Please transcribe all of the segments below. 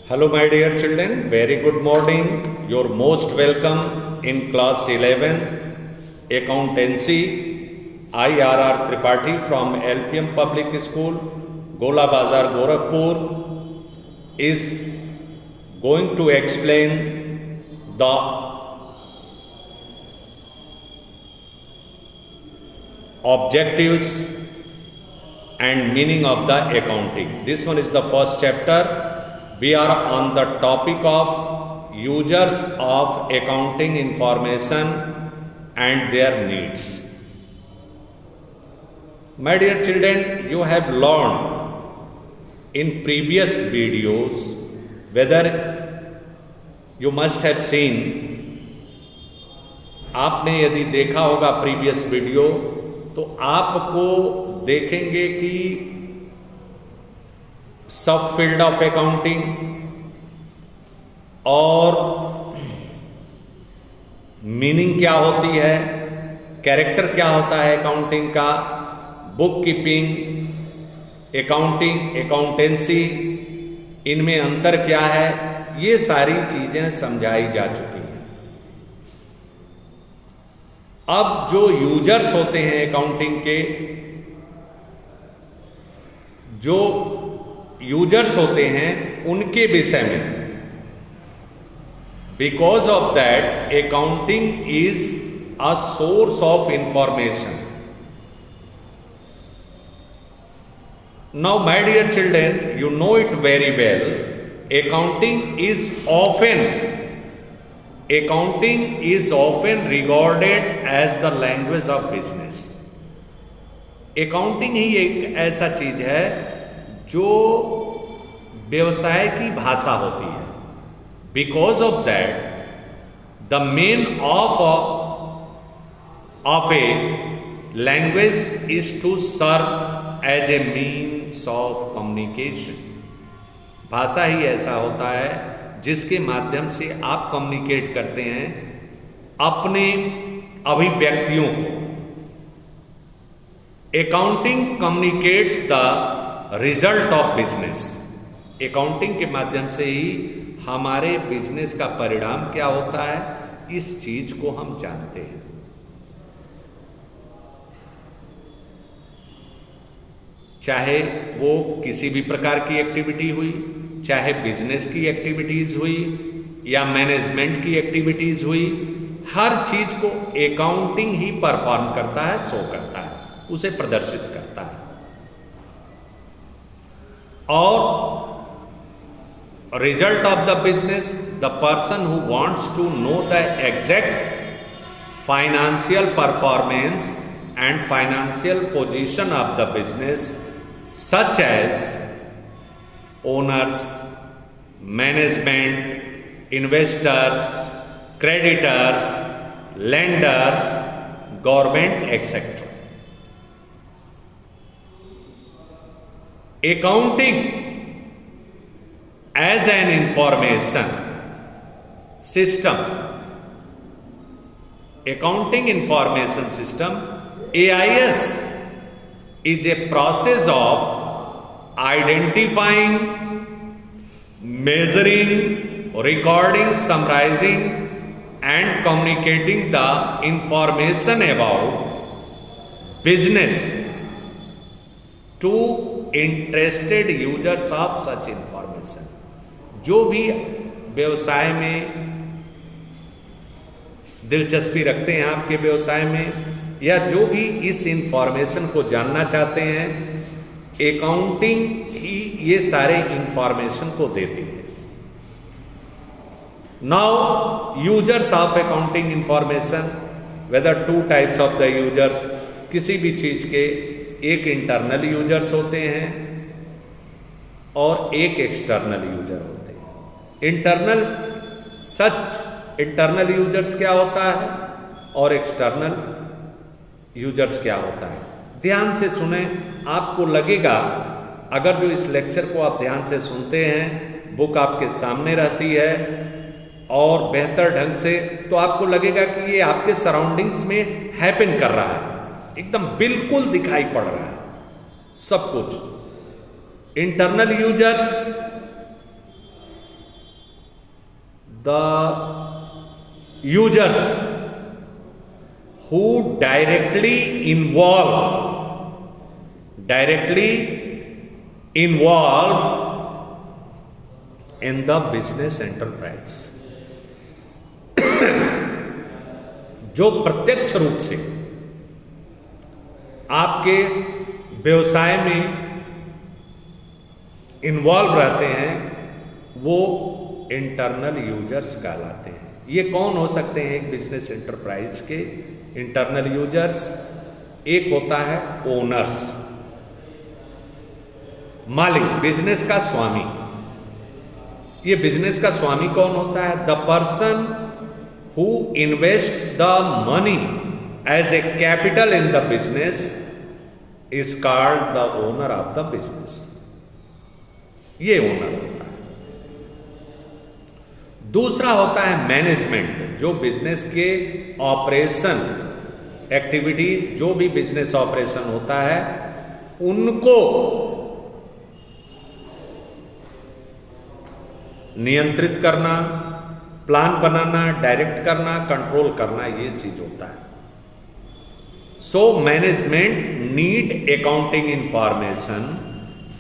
Hello, my dear children. Very good morning. You're most welcome in class 11th accountancy. I R.R. Tripathi from LPM Public School, Gola Bazar, Gorakhpur is going to explain the objectives and meaning of the accounting. This one is the first chapter. We are on the topic of users of accounting information and their needs. My dear children, you have learned in previous videos, whether you must have seen, आपने यदि देखा होगा previous video तो आपको देखेंगे कि सब field of accounting और मीनिंग क्या होती है, कैरेक्टर क्या होता है अकाउंटिंग का, बुक कीपिंग, अकाउंटिंग, अकाउंटेंसी, इनमें अंतर क्या है, ये सारी चीजें समझाई जा चुकी हैं। अब जो यूजर्स होते हैं अकाउंटिंग के, जो यूजर्स होते हैं उनके विषय में, because of that accounting is a source of information. Now my dear children, you know it very well, accounting is often regarded as the language of business. Accounting ही एक ऐसा चीज है जो व्यवसाय की भाषा होती है. Because of that the main of a language is to serve as a means of communication. भाषा ही ऐसा होता है जिसके माध्यम से आप कम्युनिकेट करते हैं अपने अभिव्यक्तियों को. Accounting communicates the result of business. Accounting के माध्यम से ही हमारे बिजनेस का परिणाम क्या होता है, इस चीज को हम जानते हैं. चाहे वो किसी भी प्रकार की एक्टिविटी हुई, चाहे बिजनेस की एक्टिविटीज हुई या मैनेजमेंट की एक्टिविटीज हुई, हर चीज को अकाउंटिंग ही परफॉर्म करता है, शो करता है, उसे प्रदर्शित करता है. और result of the business, the person who wants to know the exact financial performance and financial position of the business, such as owners, management, investors, creditors, lenders, government, etc. Accounting as an information system, accounting information system, AIS, is a process of identifying, measuring, recording, summarizing and communicating the information about business to interested users of such information. जो भी व्यवसाय में दिलचस्पी रखते हैं आपके व्यवसाय में, या जो भी इस इंफॉर्मेशन को जानना चाहते हैं, अकाउंटिंग ही ये सारे इंफॉर्मेशन को देती है. Now users of accounting information, weather two types of the users. किसी भी चीज के एक इंटरनल यूजर्स होते हैं और एक एक्सटर्नल यूजर होते हैं. इंटरनल यूजर्स क्या होता है और एक्सटर्नल यूजर्स क्या होता है. ध्यान से सुने, आपको लगेगा, अगर जो इस लेक्चर को आप ध्यान से सुनते हैं, बुक आपके सामने रहती है और बेहतर ढंग से, तो आपको लगेगा कि ये आपके सराउंडिंग्स में हैपन कर रहा है, एकदम बिल्कुल दिखाई पड़ रहा है सब कुछ. Internal users the users who directly involve in the business enterprise. जो प्रत्यक्ष रूप से आपके व्यवसाय में इन्वॉल्व रहते हैं वो इंटरनल यूजर्स कहलाते हैं। ये कौन हो सकते हैं एक बिजनेस एंटरप्राइज के इंटरनल यूजर्स? एक होता है ओनर्स, मालिक, बिजनेस का स्वामी। ये बिजनेस का स्वामी कौन होता है? The person who invest the money as a capital in the business is called the owner of the business. ये ओनर होता है। दूसरा होता है मैनेजमेंट, जो बिजनेस के ऑपरेशन एक्टिविटी, जो भी बिजनेस ऑपरेशन होता है उनको नियंत्रित करना, प्लान बनाना, डायरेक्ट करना, कंट्रोल करना, ये चीज होता है। So management need accounting information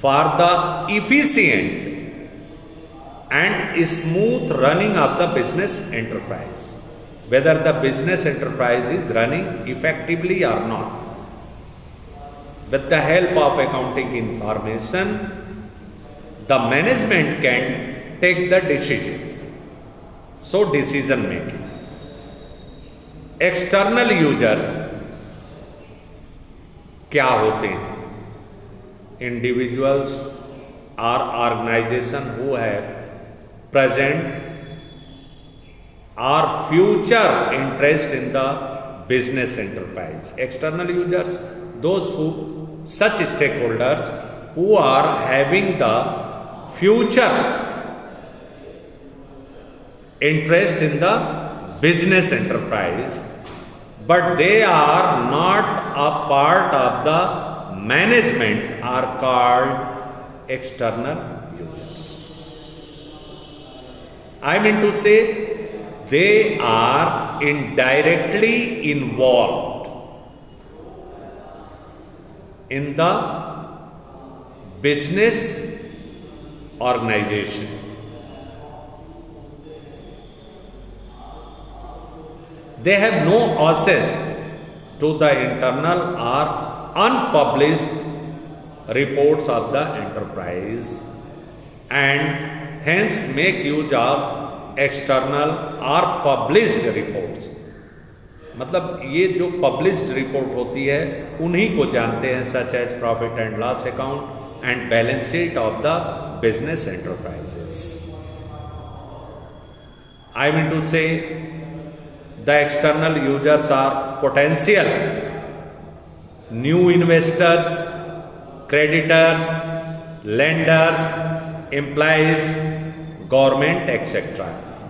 for the efficient and smooth running of the business enterprise, whether the business enterprise is running effectively or not. With the help of accounting information, the management can take the decision. So decision making. External users क्या होते हैं? Individuals or organization who have present or future interest in the business enterprise. External users, those who, such stakeholders who are having the future interest in the business enterprise, but they are not a part of the management, are called external users. I mean to say, they are indirectly involved in the business organization. They have no access to the internal or unpublished reports of the enterprise and hence make use of external or published reports. मतलब ये जो published report होती है उन्हीं को जानते हैं, such as profit and loss account and balance sheet of the business enterprises. I mean to say the external users are potential new investors, creditors, lenders, employees, government, etc.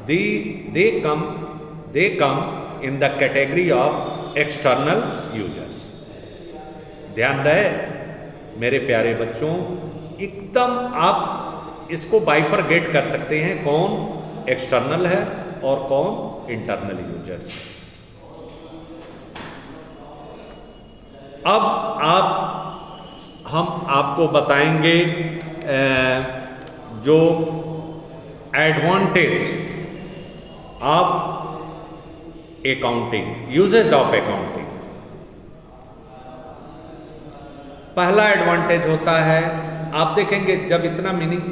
They come in the category of external users. ध्यान रहे मेरे प्यारे बच्चों, एकदम आप इसको bifurcate कर सकते हैं, कौन एक्सटर्नल है और कौन इंटरनल यूजर्स. अब हम आपको बताएंगे जो advantage of accounting, uses of accounting. पहला एडवांटेज होता है, आप देखेंगे जब इतना मीनिंग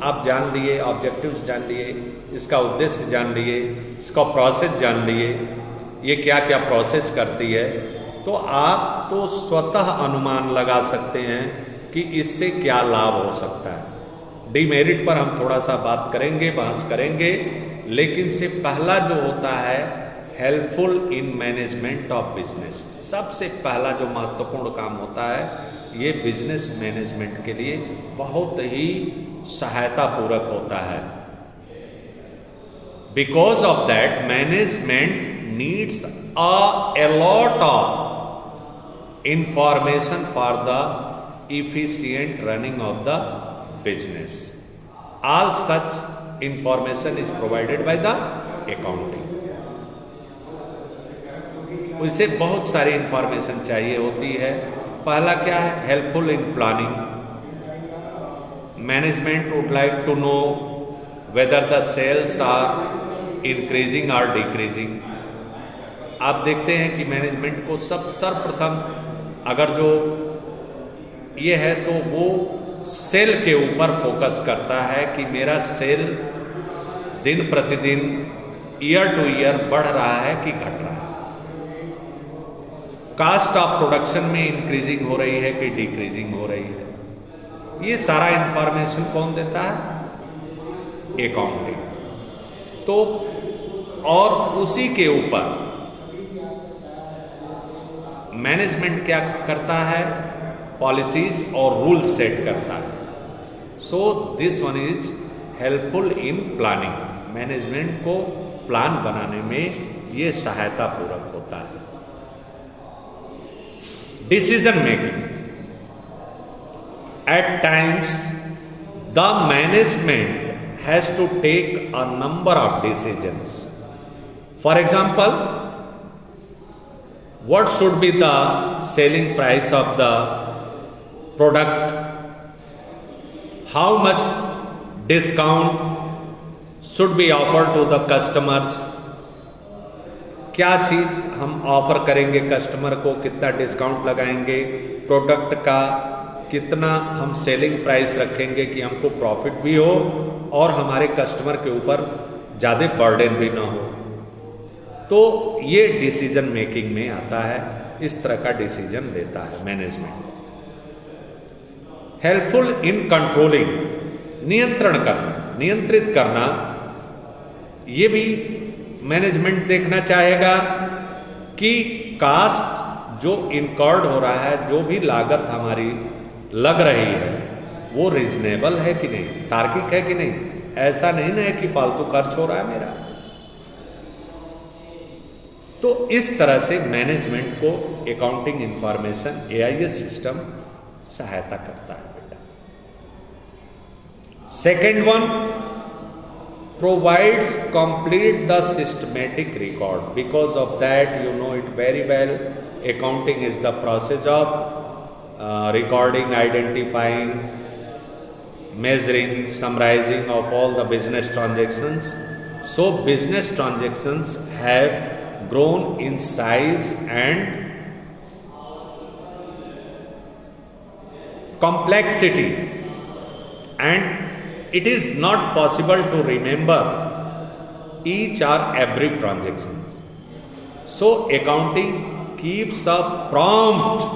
आप जान लिए, ऑब्जेक्टिव्स जान लिए, इसका उद्देश्य जान लिए, इसका प्रोसेस जान लिए, ये क्या क्या प्रोसेस करती है, तो आप तो स्वतः अनुमान लगा सकते हैं कि इससे क्या लाभ हो सकता है. डिमेरिट पर हम थोड़ा सा बात करेंगे, बहस करेंगे, लेकिन से पहला जो होता है helpful in management of business. सबसे पहला जो महत्वपूर्ण काम होता है ये बिजनेस मैनेजमेंट के लिए बहुत ही सहायता पूरक होता है. Because of that management needs a lot of information for the efficient running of the business. All such information is provided by the accounting. उसे बहुत सारी इंफॉर्मेशन चाहिए होती है। पहला क्या है, helpful in planning. Management would like to know whether the sales are increasing और डिक्रीजिंग। आप देखते हैं कि मैनेजमेंट को सर्वप्रथम अगर जो ये है तो वो सेल के ऊपर फोकस करता है कि मेरा सेल दिन प्रतिदिन, ईयर टू ईयर बढ़ रहा है कि घट रहा है। कास्ट ऑफ प्रोडक्शन में इंक्रीजिंग हो रही है कि डिक्रीजिंग हो रही है। ये सारा इंफॉर्मेशन कौन देता है, अकाउंटिंग। तो और उसी के ऊपर मैनेजमेंट क्या करता है, पॉलिसीज और रूल सेट करता है। So this one is helpful in planning. Management को प्लान बनाने में ये सहायता पूरक होता है। Decision making, at times the management has to take a number of decisions. For example, what should be the selling price of the product, how much discount should be offered to the customers, क्या चीज हम offer करेंगे customer को, कितना discount लगाएंगे, product का कितना हम सेलिंग प्राइस रखेंगे कि हमको प्रॉफिट भी हो और हमारे कस्टमर के ऊपर ज़्यादा बर्डन भी ना हो। तो ये डिसीजन मेकिंग में आता है। इस तरह का डिसीजन लेता है मैनेजमेंट। हेल्पफुल इन कंट्रोलिंग, नियंत्रण करना, नियंत्रित करना, ये भी मैनेजमेंट देखना चाहेगा कि कास्ट जो इनकर्ड हो रहा है, जो भी लागत हमारी लग रही है, वो रीजनेबल है कि नहीं, तार्किक है कि नहीं। ऐसा नहीं ना है कि फालतू खर्च हो रहा है मेरा। तो इस तरह से मैनेजमेंट को अकाउंटिंग इंफॉर्मेशन एआईएस सिस्टम सहायता करता है बेटा। Second one, provides complete the systematic record. Because of that you know it very well, accounting is the process of recording, identifying, measuring, summarizing of all the business transactions. So business transactions have grown in size and complexity, and it is not possible to remember each or every transactions. So accounting keeps a prompt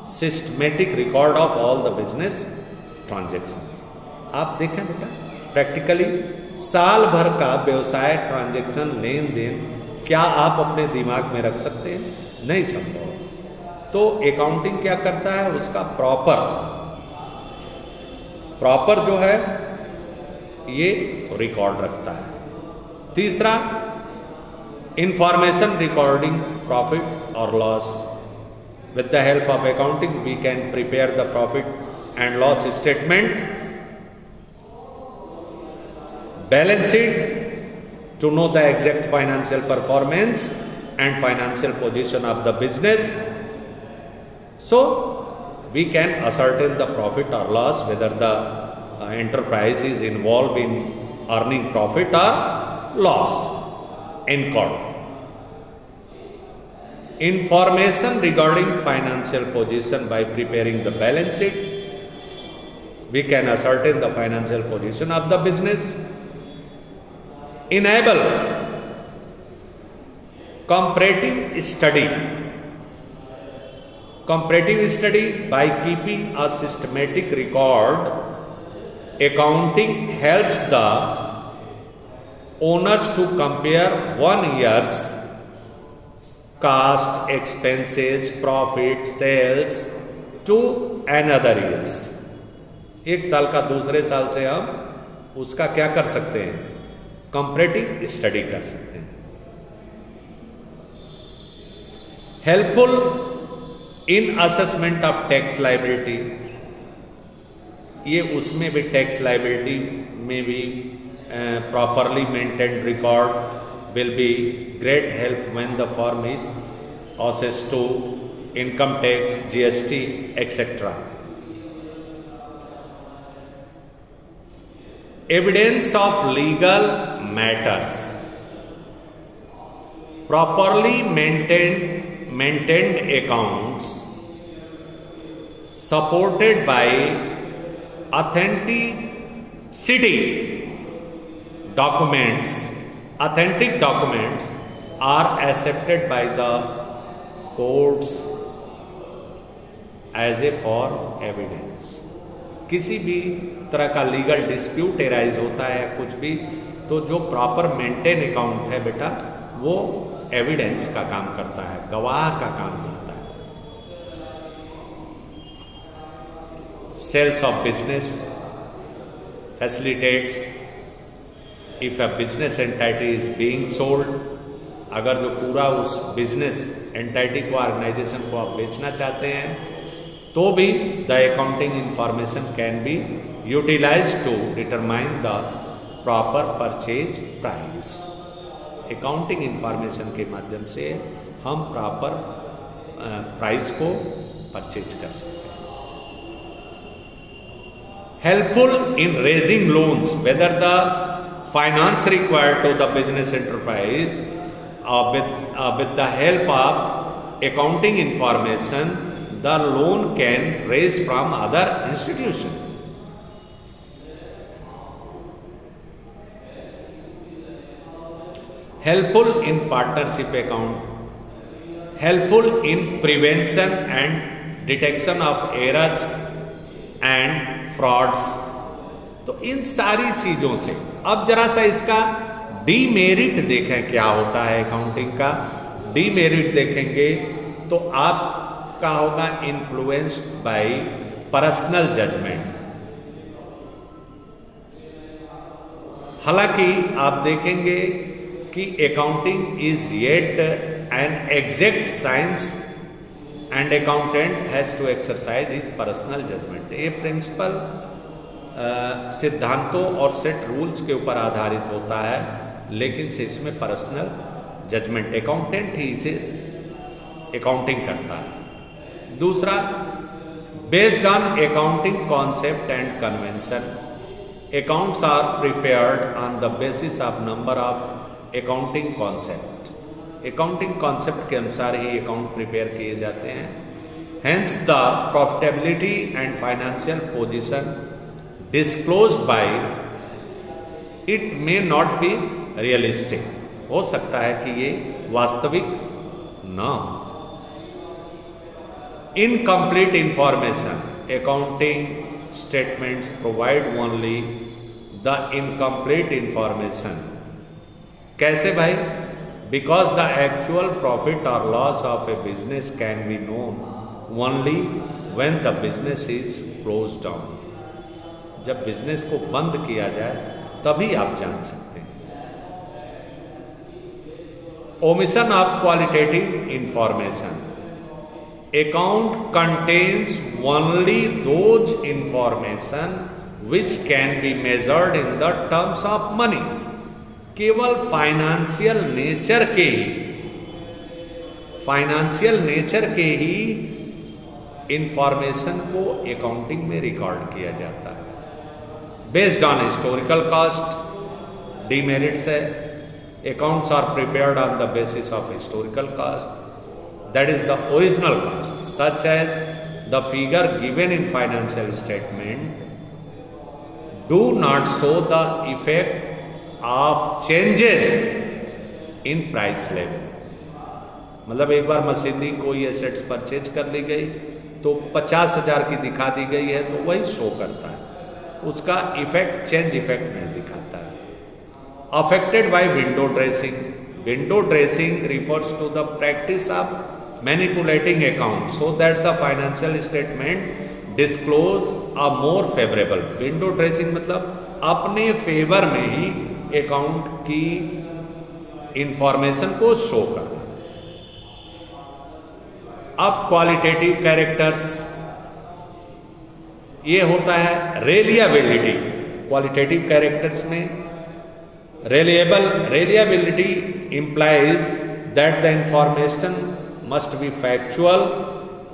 systematic record of all the business transactions. आप देखें बेटा, practically साल भर का व्यवसाय transaction, लेन then क्या आप अपने दिमाग में रख सकते हैं? नहीं संभव। तो अकाउंटिंग क्या करता है, उसका प्रॉपर जो है ये रिकॉर्ड रखता है। तीसरा, इंफॉर्मेशन रिकॉर्डिंग प्रॉफिट और loss. With the help of accounting, we can prepare the profit and loss statement, balance sheet to know the exact financial performance and financial position of the business. So we can ascertain the profit or loss, whether the enterprise is involved in earning profit or loss incurred. Information regarding financial position, by preparing the balance sheet, we can ascertain the financial position of the business. Enable comparative study. Comparative study, by keeping a systematic record, accounting helps the owners to compare 1 year's cost, expenses, profit, sales to another years. एक साल का दूसरे साल से हम उसका क्या कर सकते हैं, कंपैरेटिव स्टडी कर सकते हैं। Helpful in assessment of tax liability, ये उसमें भी टैक्स लायबिलिटी में भी properly maintained record will be great help when the firm is assessed to income tax, GST, etc. Evidence of legal matters. Properly maintained accounts supported by authentic documents are accepted by the courts as a for evidence. किसी भी तरह का legal dispute arise होता है कुछ भी, तो जो प्रॉपर मेंटेन अकाउंट है बेटा वो एविडेंस का काम करता है, गवाह का काम करता है. Sales of business facilitates if a business entity is being sold. अगर जो पूरा उस बिजनेस एंटाइटी को, ऑर्गेनाइजेशन को आप बेचना चाहते हैं तो भी the accounting information can be utilize to determine the proper purchase price. Accounting information के माध्यम से हम प्रॉपर प्राइस को परचेज कर सकते हैं. Helpful in raising loans whether the finance required to the business enterprise with the help of accounting information, the loan can raise from other institution. Helpful in partnership account, helpful in prevention and detection of errors and frauds. तो इन सारी चीजों से अब जरा सा इसका demerit देखें क्या होता है अकाउंटिंग का. डीमेरिट देखेंगे तो आपका होगा इन्फ्लुएंस्ड बाय पर्सनल जजमेंट. हालांकि आप देखेंगे कि accounting is yet an exact science and accountant has to exercise his personal judgement. ये प्रिंसिपल सिद्धांतों और सेट रूल्स के ऊपर आधारित होता है, लेकिन से इसमें पर्सनल जजमेंट अकाउंटेंट ही इसे अकाउंटिंग करता है. दूसरा, based on accounting concept and convention, accounts are prepared on the basis of number of accounting concept. Accounting concept के अनुसार ही अकाउंट प्रिपेयर किए जाते हैं. Hence the profitability and financial position disclosed by it may not be realistic. हो सकता है कि ये वास्तविक न. Incomplete information, accounting statements provide only the incomplete information. कैसे भाई? बिकॉज द एक्चुअल प्रॉफिट और loss of A business can be known only when the business is closed down. जब बिजनेस को बंद किया जाए तभी आप जान सकते हैं. Omission of qualitative information, account contains only those information which can be measured in the terms of money. केवल फाइनेंशियल नेचर के ही इंफॉर्मेशन को अकाउंटिंग में रिकॉर्ड किया जाता है. Based on historical cost, demerits है. Accounts are prepared on the basis of historical cost, that is the original cost, such as the figure given in financial statement do not show the effect of changes in price level. मतलब एक बार machinery कोई assets purchase कर ली गई तो 50,000 की दिखा दी गई है तो वही शो करता है, उसका इफेक्ट चेंज इफेक्ट नहीं दिखाता है. Affected by window dressing, window dressing refers to the practice of manipulating account so that the financial statement disclose a more favourable. Window dressing मतलब अपने फेवर में ही अकाउंट की इंफॉर्मेशन को शो करना. अब क्वालिटेटिव कैरेक्टर्स, ये होता है रेलिएबिलिटी. क्वालिटेटिव कैरेक्टर्स में Reliability implies that the information must be factual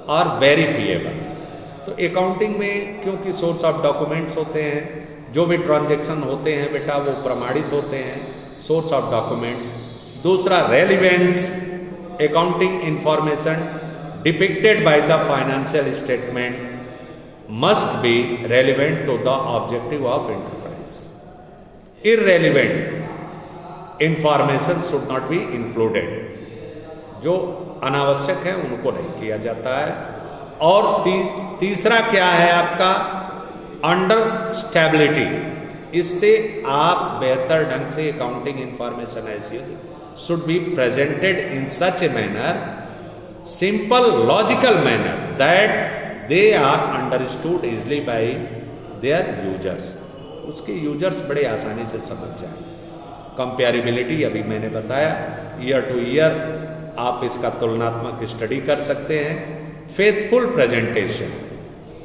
or verifiable. तो अकाउंटिंग में क्योंकि सोर्स ऑफ डॉक्यूमेंट्स होते हैं, जो भी ट्रांजैक्शन होते हैं बेटा वो प्रमाणित होते हैं, सोर्स ऑफ डॉक्यूमेंट्स. दूसरा relevance, accounting information depicted by the financial statement must be relevant to the objective of enterprise. Irrelevant information should not be included. जो अनावश्यक है उनको नहीं किया जाता है. और तीसरा क्या है आपका, अंडर स्टेबिलिटी. इससे आप बेहतर ढंग से अकाउंटिंग इंफॉर्मेशन ऐसी should be presented in such a manner, simple logical manner that they are understood easily by their users. उसके यूजर्स बड़े आसानी से समझ जाए. कंपेरेबिलिटी अभी मैंने बताया, ईयर टू ईयर आप इसका तुलनात्मक स्टडी कर सकते हैं. Faithful presentation,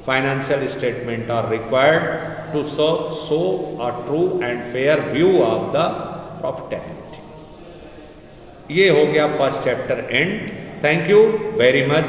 financial statement are required to show a true and fair view of the profitability. ये हो गया first chapter end. Thank you very much.